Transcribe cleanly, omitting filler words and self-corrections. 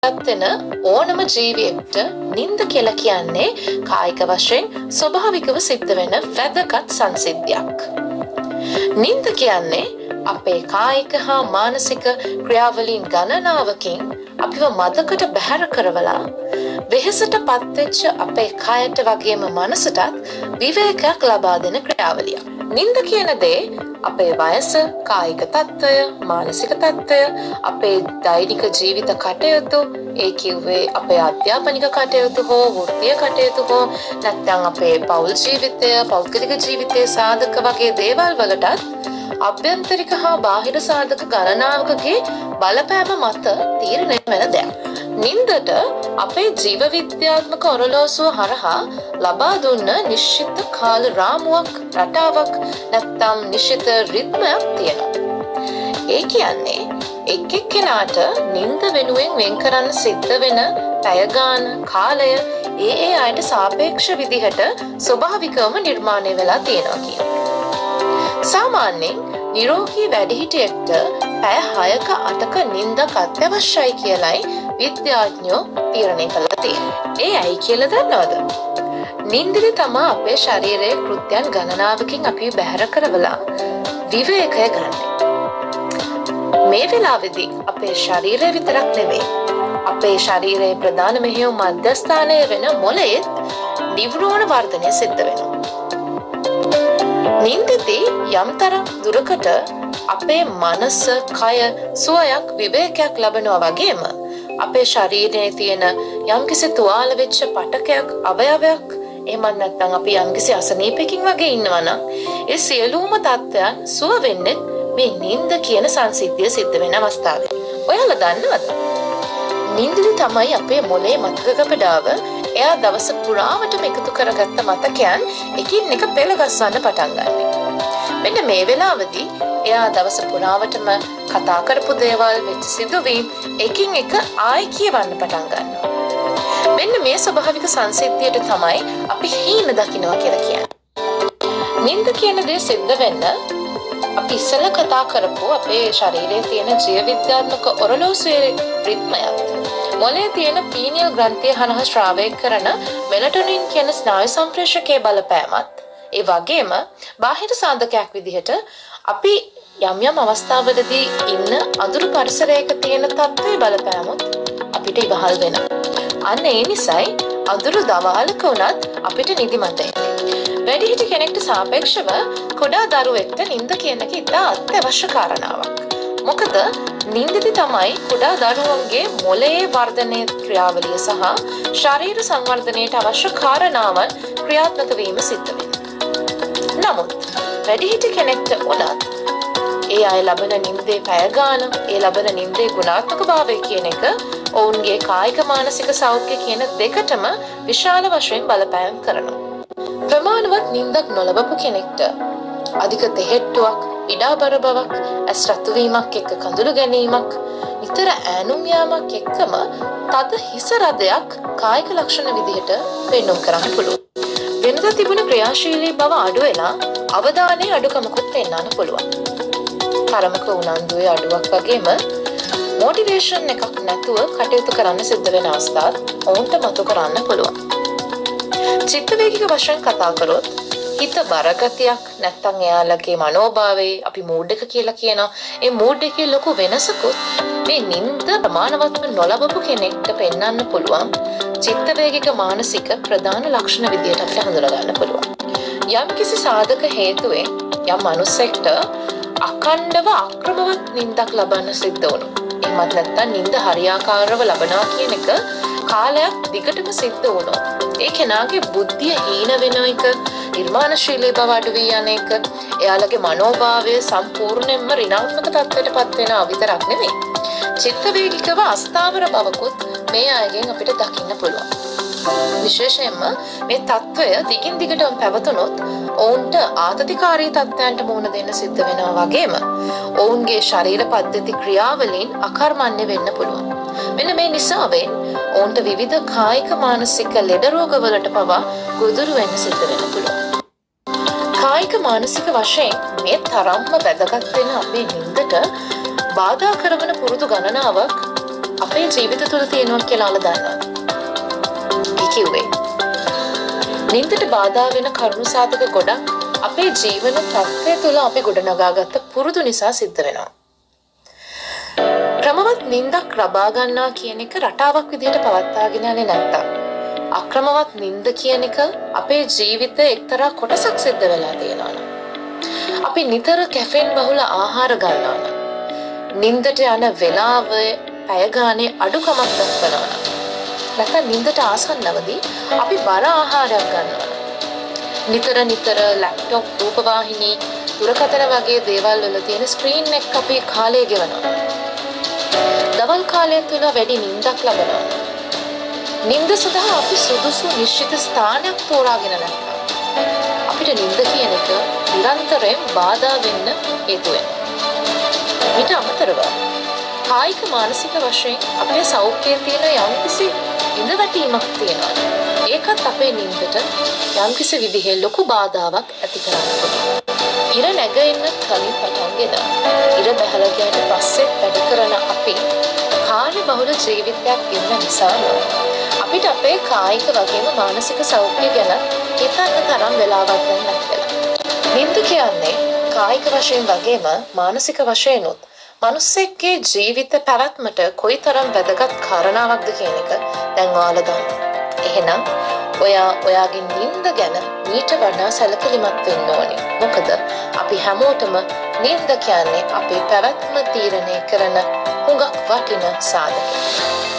ජීවත් වෙන ඕනම ජීවියෙක්ට නිින්ද කියලා කියන්නේ කායික වශයෙන් ස්වභාවිකව සිද්ධ වෙන වැදගත් සංසිද්ධියක්. නිින්ද කියන්නේ අපේ කායික හා මානසික ක්‍රියාවලින් ගණනාවකින් අපිව මතකට බැහැර කරවලා වෙහෙසට පත්වෙච්ච අපේ කයට වගේම මනසටත් විවේකයක් ලබා දෙන ක්‍රියාවලියක්. නිින්ද කියන දේ අපේ වයස, කායික තත්ත්වය, මානසික තත්ත්වය, අපේ දෛනික ජීවිත කටයුතු, ඒ කිව්වේ අපේ අධ්‍යාපනික කටයුතු හෝ වෘත්තීය කටයුතු හෝ නැත්නම් අපේ පෞල් ජීවිතය, පෞද්ගලික ජීවිතයේ සාධක වගේ දේවල් වලටත් අභ්‍යන්තරික හා බාහිර සාධක ගණනාවකගේ බලපෑම මත තීරණය වෙන දෙයක්. නින්දට අපේ ජීව විද්‍යාත්මක ඔරලෝසුව හරහා ලබා දුන්න නිශ්චිත කාල රාමුවක්, රටාවක් නැත්නම් නිශ්චිත රිද්මයක් තියෙනවා. ඒ කියන්නේ එක් එක්කෙනාට නින්ද වෙනුවෙන් වෙන් කරන්න සිද්ධ වෙන පැය ගාන, කාලය ඒ අයට සාපේක්ෂ විදිහට ස්වභාවිකවම නිර්මාණය වෙලා තියෙනවා කියනවා. සාමාන්‍යයෙන් නිරෝගී වැඩිහිටියෙක්ට පැය 6ක 8ක නිින්දක් අත්‍යවශ්‍යයි කියලයි විද්‍යාඥයෝ තීරණය කළා තියෙන්නේ. ඒ ඇයි කියලා දන්නවද? නිින්දේ තමයි අපේ ශරීරයේ කෘත්‍යයන් ගණනාවකින් අපි බැහැර කරවලා විවේකය ගන්න. මේ වෙලාවේදී අපේ ශරීරය විතරක් නෙමෙයි අපේ ශරීරයේ ප්‍රධාන මෙහෙයුම් මධ්‍යස්ථානය වෙන මොළයේ නිව්රෝන වර්ධනය සිද්ධ වෙනවා. නින්දදී යම්තරම් දුරකට අපේ මනස, කය සුවයක්, විවේකයක් ලබනවා වගේම අපේ ශරීරයේ තියෙන යම්කිසි තුවාල වෙච්ච පටකයක්, අවයවයක්, එහෙම නැත්නම් අපි යම්කිසි අසනීපයකින් වගේ ඉන්නවනම් ඒ සියලුම තත්ත්වයන් සුව වෙන්නේ මේ නින්ද කියන සංසිද්ධිය සිද්ධ වෙන අවස්ථාවේ. ඔයාලා දන්නවද? නින්දදී තමයි අපේ මොළයේ මතක ගබඩාව එයා දවස පුරාවටම එකතු කරගත්ත මතකයන් එකින් එක පෙළ ගස්වන්න පටන් ගන්නවා. මෙන්න මේ වෙලාවදී එයා දවස පුරාවටම කතා කරපු දේවල්, වෙච්ච සිදුවීම් එකින් එක ආයි කියවන්න පටන් ගන්නවා. මෙන්න මේ ස්වභාවික සංසිද්ධියට තමයි අපි හීන දකින්නවා කියලා කියන්නේ. නින්ද කියන දේ සිද්ධ වෙන්න අපි ඉස්සෙල්ලා කතා කරපු අපේ ශරීරයේ තියෙන ජීව විද්‍යාත්මක ඔරලෝසුවේ රිද්මයක්, මොළයේ තියෙන පීනියල් ග්‍රන්ථිය හරහා ශ්‍රාවය කරන මෙලටොනින් කියන ස්නායු සම්ප්‍රේෂකයේ බලපෑමත්, ඒ වගේම බාහිර සාධකයක් විදිහට අපි යම් අවස්ථාවලදී ඉන්න අඳුරු පරිසරයක තියෙන තත්ත්වයේ බලපෑමත් අපිට ඉවහල් වෙනවා. අන්න ඒ නිසායි අඳුරු දවාලක වුණත් අපිට නිදිමත එන්නේ. වැඩිහිටි කෙනෙක්ට සාපේක්ෂව කුඩා දරුවෙක්ට නිින්ද කියන එක ඉතා අත්‍යවශ්‍ය කාරණාවක්. මොකද නිින්දදී තමයි කුඩා දරුවන්ගේ මොළයේ වර්ධනයේ ක්‍රියාවලිය සහ ශරීර සංවර්ධනයට අවශ්‍ය කාරණාවන් ක්‍රියාත්මක වීම සිද්ධ වෙන්නේ. නමුත් වැඩිහිටි කෙනෙක්ට උනත් ඒ අය ලබන නිින්දේ පැය ගාන, ඒ ලබන නිින්දේ ගුණාත්මක භාවය කියන එක ඔවුන්ගේ කායික මානසික සෞඛ්‍ය කියන දෙකටම විශාල වශයෙන් බලපෑම් කරනවා. ප්‍රමාණවත් නිින්දක් නොලබපු කෙනෙක්ට අධික තෙහෙට්ටුවක්, ඉඩාබර බවක්, ඇස් රතු වීමක් එක්ක කඳුළු ගැනීමක්, නිතර ඈනුම් යාමක් එක්කම තද හිස රදයක් කායික ලක්ෂණ විදිහට පෙන්වන්න කරන්න පුළුවන්. වෙනදා තිබුණ ක්‍රියාශීලී බව අඩු වෙලා අවධානයේ අඩුකමකුත් පෙන්වන්න පුළුවන්. තරමක උනන්දුවේ අඩුවක් වගේම මොටිවේෂන් එකක් නැතුව කටයුතු කරන්න සිද්ධ වෙන අවස්ථාත් ඔවුන්ට මතු කරන්න පුළුවන්. චිත්ත වේගික වශයෙන් කතා කරොත් හිත බරගතියක් නැත්නම් එයාලගේ මනෝභාවයේ අපි මූඩ් එක කියලා කියනවා. ඒ මූඩ් එකේ ලොකු වෙනසකුත් මේ නිින්ද ප්‍රමාණවත්ව නොලබපු කෙනෙක්ට පෙන්වන්න පුළුවන්. චිත්ත වේගික මානසික ප්‍රධාන ලක්ෂණ විදියට අපිට හඳුනා ගන්න පුළුවන්. යම්කිසි සාධක හේතුවෙන් යම් මනුස්සෙක්ට අඛණ්ඩව අක්‍රමවත් නිින්දක් ලබන්න සිද්ධ වුණොත්, එහෙමත් නැත්නම් නිින්ද හරියාකාරව ලබනවා කියන එක කාලයක් දිගටම සිද්ධ වුණොත්, ඒ කෙනාගේ බුද්ධිය හීන වෙන එක, නිර්මාණශීලී බව අඩු වී යන එක, එයාලගේ මනෝභාවය සම්පූර්ණයෙන්ම ඍණාත්මක තත්ත්වයටපත් වෙනවා විතරක් නෙමෙයි, චිත්ත වේගිකව අස්ථාවර බවකුත් මේ අයගෙන් අපිට දකින්න පුළුවන්. විශේෂයෙන්ම මේ තත්ත්වය දිගින් දිගටම පැවතුනොත් ඔවුන්ට ආතතිකාරී තත්ත්වයන්ට මුහුණ දෙන්න සිද්ධ වෙනවා වගේම ඔවුන්ගේ ශරීර පද්ධති ක්‍රියාවලින් අකර්මණ්‍ය වෙන්න පුළුවන්. මෙන්න මේ නිසාවෙන් ඔවුන්ට විවිධ කායික මානසික ලෙඩ රෝගවලට පවා ගොදුරු වෙන්න සිද්ධ වෙන්න පුළුවන්. කායික මානසික වශයෙන් මේ තරම්ම වැදගත් වෙන අපේ නිින්දට බාධා කරන පුරුදු ගණනාවක් අපේ ජීවිත තුළ තියෙනවා කියලා ඔයාලා දන්නවද? කිව්වේ නින්දට බාධා වෙන කරුණු සාධක ගොඩක් අපේ ජීවන තත්ත්වය තුළ අපි ගොඩනගාගත්ත පුරුදු නිසා සිද්ධ වෙනවා. ක්‍රමවත් නින්දක් ලබා ගන්නවා කියන එක රටාවක් විදිහට පවත්වාගෙන යන්නේ නැත්තම් අක්‍රමවත් නින්ද කියන එක අපේ ජීවිතේ එක්තරා කොටසක් සිද්ධ වෙලා තියෙනවා. අපි නිතර කැෆෙන් බහුල ආහාර ගන්නවා. නින්දට යන වෙලාවේ පැය ගානේ අඩුකමක් දක්වනවා. නැත්නම් නින්දට ආසන්නවදී අපි බර ආහාරයක් ගන්නවා. නිතර ලැප්ටොප් රූපවාහිනී දුරකථන වගේ දේවල් වල තියෙන ස්ක්‍රීන් එක අපි කාලය ගෙවනවා. දවල් කාලය තුල වැඩි නින්දක් ලබනවා. නින්ද සඳහා අපි සුදුසු නිශ්චිත ස්ථානයක් තෝරාගෙන නැත්නම් අපිට නින්ද කියන එක නිරන්තරයෙන් බාධා වෙන්න හේතු වෙනවා. ඊට අමතරව කායික මානසික වශයෙන් අපේ සෞඛ්‍යයේ තියෙන යම්කිසි ඉඳවැටීමක් තියෙනවා. ඒකත් අපේ නින්දට යම්කිසි විදිහේ ලොකු බාධාවක් ඇති කරනවා. ඉර නැගෙන්න කලින් පටන්ගෙන ඉර බහලා ගියාට පස්සේ වැඩ කරන අපි කාර්ය බහුල ජීවිතයක් ඉන්න නිසා අපිට අපේ කායික වගේම මානසික සෞඛ්‍ය ගැන හිතන්න තරම් වෙලාවක් නැත්තේ. නින්ද කියන්නේ කායික වශයෙන් වගේම මානසික වශයෙන් උත් මිනිස්සෙක්ගේ ජීවිත පැවැත්මට කොයිතරම් වැදගත් කාරණාවක්ද කියන එක දැන් ඔයාලා දන්නවා. එහෙනම් ඔයාගේ නින්ද ගැන ඊට වඩා සැලකිලිමත් වෙන්න ඕනේ. මොකද අපි හැමෝටම නින්ද කියන්නේ අපේ පැවැත්ම තීරණය කරන හුඟක් වටින සාධකයක්.